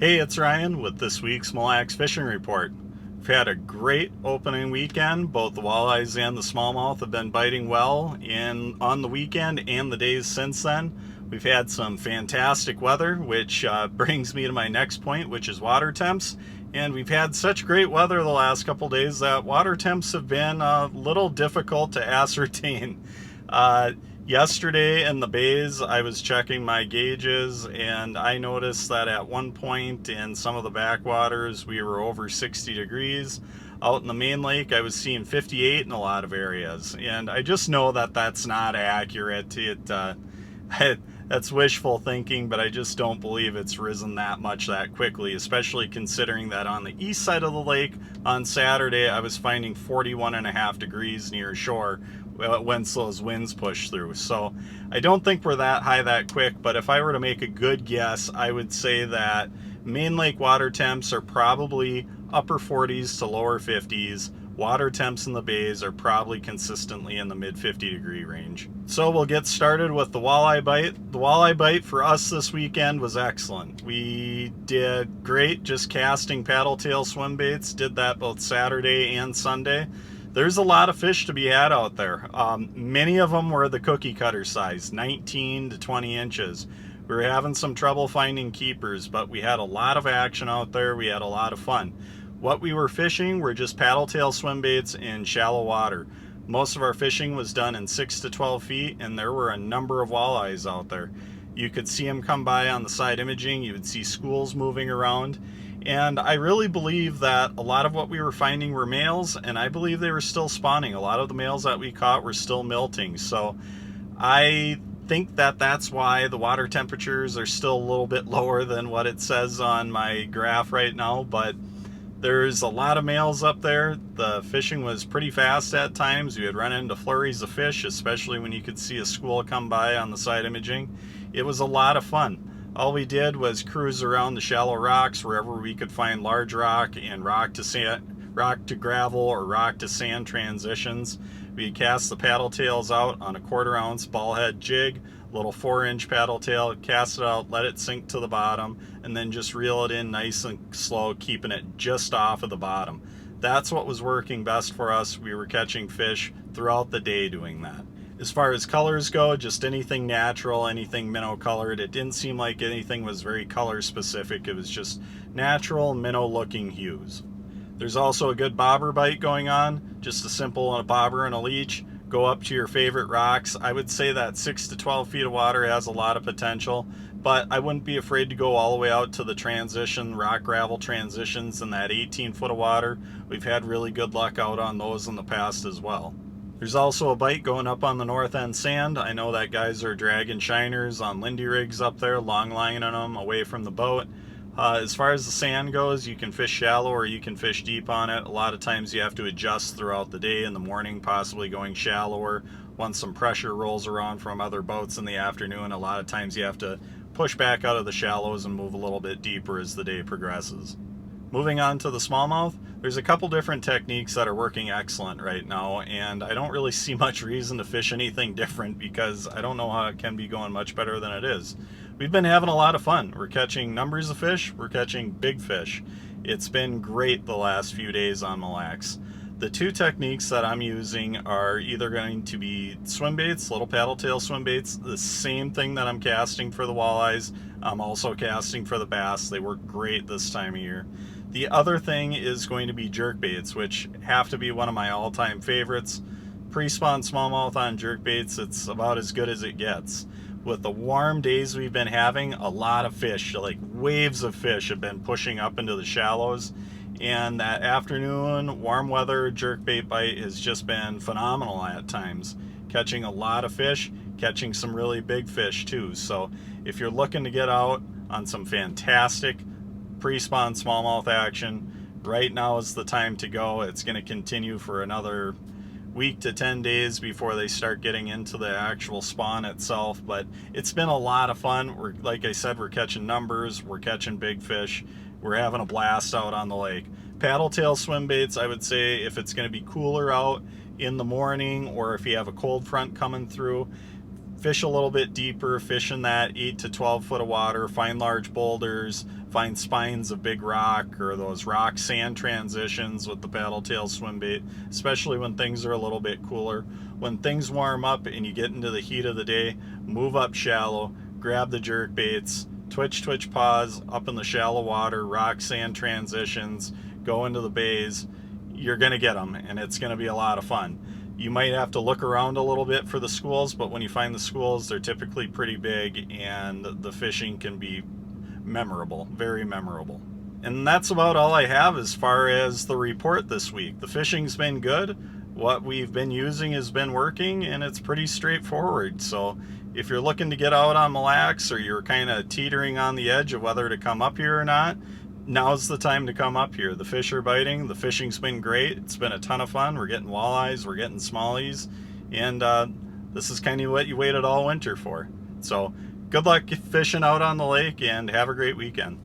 Hey, it's Ryan with this week's Mille Lacs Fishing Report. We've had a great opening weekend. Both the walleyes and the smallmouth have been biting well on the weekend and the days since then. We've had some fantastic weather, which brings me to my next point, which is water temps. And we've had such great weather the last couple days that water temps have been a little difficult to ascertain. Uh, Yesterday in the bays, I was checking my gauges and I noticed that at one point in some of the backwaters we were over 60 degrees. Out in the main lake, I was seeing 58 in a lot of areas, and I just know that that's not accurate. That's wishful thinking, but I just don't believe it's risen that much that quickly, especially considering that on the east side of the lake on Saturday I was finding 41.5 degrees near shore once those winds push through. So I don't think we're that high that quick, but if I were to make a good guess, I would say that main lake water temps are probably upper 40s to lower 50s. Water temps in the bays are probably consistently in the mid 50 degree range. So we'll get started with the walleye bite. The walleye bite for us this weekend was excellent. We did great just casting paddle tail swim baits. Did that both Saturday and Sunday. There's a lot of fish to be had out there. Many of them were the cookie cutter size, 19 to 20 inches. We were having some trouble finding keepers, but we had a lot of action out there. We had a lot of fun. What we were fishing were just paddle tail swim baits in shallow water. Most of our fishing was done in 6 to 12 feet, and there were a number of walleyes out there. You could see them come by on the side imaging. You would see schools moving around. And I really believe that a lot of what we were finding were males, and I believe they were still spawning. A lot of the males that we caught were still milting. So I think that that's why the water temperatures are still a little bit lower than what it says on my graph right now. But there's a lot of males up there. The fishing was pretty fast at times. You would run into flurries of fish, especially when you could see a school come by on the side imaging. It was a lot of fun. All we did was cruise around the shallow rocks wherever we could find large rock and rock to sand, rock to gravel, or rock to sand transitions. We cast the paddle tails out on a 1/4 ounce ball head jig, little 4-inch paddle tail, cast it out, let it sink to the bottom, and then just reel it in nice and slow, keeping it just off of the bottom. That's what was working best for us. We were catching fish throughout the day doing that. As far as colors go, just anything natural, anything minnow colored. It didn't seem like anything was very color specific. It was just natural minnow looking hues. There's also a good bobber bite going on, just a simple bobber and a leech. Go up to your favorite rocks. I would say that 6 to 12 feet of water has a lot of potential, but I wouldn't be afraid to go all the way out to the transition, rock gravel transitions in that 18 foot of water. We've had really good luck out on those in the past as well. There's also a bite going up on the north end sand. I know that guys are dragging shiners on Lindy rigs up there, long lining them away from the boat. As far as the sand goes, you can fish shallow or you can fish deep on it. A lot of times you have to adjust throughout the day. In the morning, possibly going shallower. Once some pressure rolls around from other boats in the afternoon, a lot of times you have to push back out of the shallows and move a little bit deeper as the day progresses. Moving on to the smallmouth, there's a couple different techniques that are working excellent right now, and I don't really see much reason to fish anything different because I don't know how it can be going much better than it is. We've been having a lot of fun. We're catching numbers of fish, we're catching big fish. It's been great the last few days on Mille Lacs. The two techniques that I'm using are either going to be swim baits, little paddle tail swim baits, the same thing that I'm casting for the walleyes. I'm also casting for the bass. They work great this time of year. The other thing is going to be jerk baits, which have to be one of my all-time favorites. Pre-spawn smallmouth on jerk baits, it's about as good as it gets. With the warm days we've been having, a lot of fish, like waves of fish, have been pushing up into the shallows. And that afternoon, warm weather jerkbait bite has just been phenomenal at times. Catching a lot of fish, catching some really big fish too. So if you're looking to get out on some fantastic pre-spawn smallmouth action, right now is the time to go. It's going to continue for another week to 10 days before they start getting into the actual spawn itself. But it's been a lot of fun. Like I said, we're catching numbers, we're catching big fish, we're having a blast out on the lake. Paddle tail swim baits, I would say if it's going to be cooler out in the morning, or if you have a cold front coming through, fish a little bit deeper, fish in that 8 to 12 foot of water, find large boulders, find spines of big rock or those rock sand transitions with the paddle tail swim bait, especially when things are a little bit cooler. When things warm up and you get into the heat of the day, move up shallow, grab the jerk baits, twitch paws up in the shallow water, rock sand transitions, go into the bays. You're going to get them, and it's going to be a lot of fun. You might have to look around a little bit for the schools, but when you find the schools, they're typically pretty big, and the fishing can be memorable, very memorable. And that's about all I have as far as the report this week. The fishing's been good. What we've been using has been working, and it's pretty straightforward. So if you're looking to get out on Mille Lacs, or you're kind of teetering on the edge of whether to come up here or not, now's the time to come up here. The fish are biting. The fishing's been great. It's been a ton of fun. We're getting walleyes, we're getting smallies, and this is kind of what you waited all winter for. So good luck fishing out on the lake, and have a great weekend.